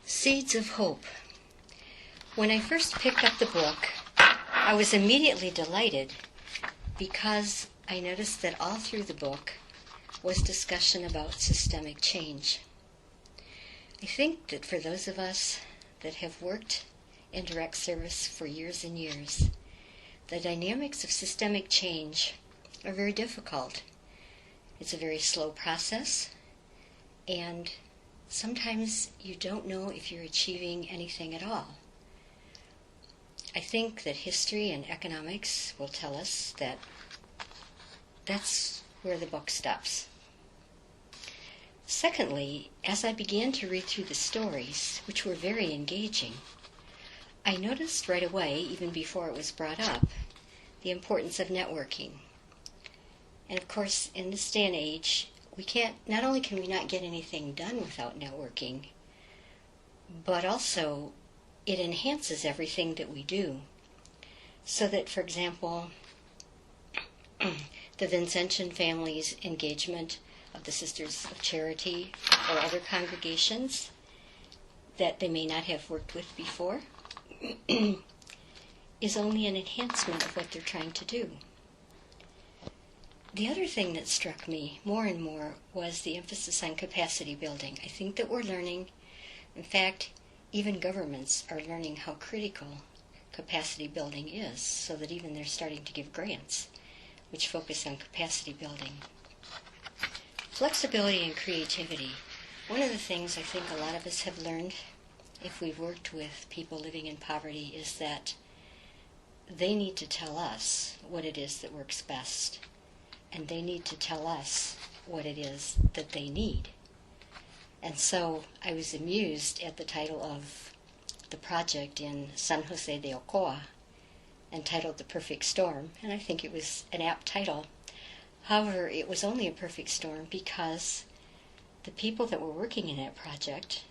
Seeds of Hope. When I first picked up the book, I was immediately delighted because I noticed that all through the book was discussion about systemic change. I think that for those of us that have worked in direct service for years and years, the dynamics of systemic change are very difficult. It's a very slow process, and sometimes you don't know if you're achieving anything at all. I think that history and economics will tell us that that's where the book stops. Secondly, as I began to read through the stories, which were very engaging, I noticed right away, even before it was brought up, the importance of networking. And of course, in this day and age, not only can we not get anything done without networking, but also it enhances everything that we do. So that, for example, the Vincentian family's engagement of the Sisters of Charity or other congregations that they may not have worked with before is only an enhancement of what they're trying to do. The other thing that struck me more and more was the emphasis on capacity building. I think that we're learning, in fact, even governments are learning how critical capacity building is, so that even they're starting to give grants which focus on capacity building. Flexibility and creativity. One of the things I think a lot of us have learned if we've worked with people living in poverty is that they need to tell us what it is that works best, and they need to tell us what it is that they need. And so I was amused at the title of the project in San Jose de Ocoa, entitled The Perfect Storm, and I think it was an apt title. However, it was only a perfect storm because the people that were working in that project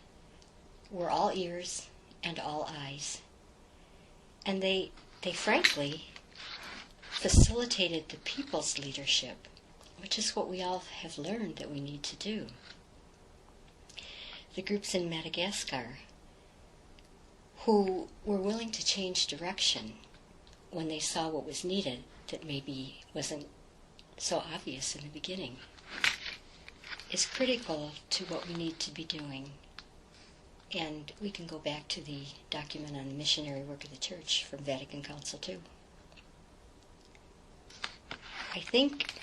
were all ears and all eyes. And they frankly facilitated the people's leadership, which is what we all have learned that we need to do. The groups in Madagascar who were willing to change direction when they saw what was needed that maybe wasn't so obvious in the beginning is critical to what we need to be doing. And we can go back to the document on the missionary work of the church from Vatican Council II. I think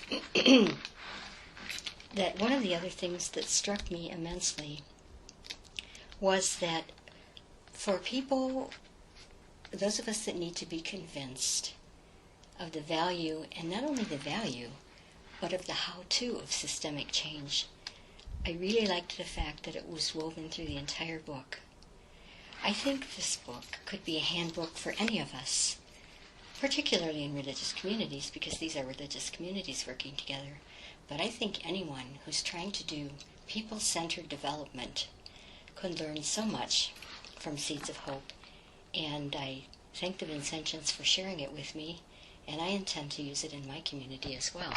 that one of the other things that struck me immensely was that for people, those of us that need to be convinced of the value, and not only the value, but of the how-to of systemic change, I really liked the fact that it was woven through the entire book. I think this book could be a handbook for any of us, particularly in religious communities, because these are religious communities working together. But I think anyone who's trying to do people-centered development could learn so much from Seeds of Hope. And I thank the Vincentians for sharing it with me, and I intend to use it in my community as well.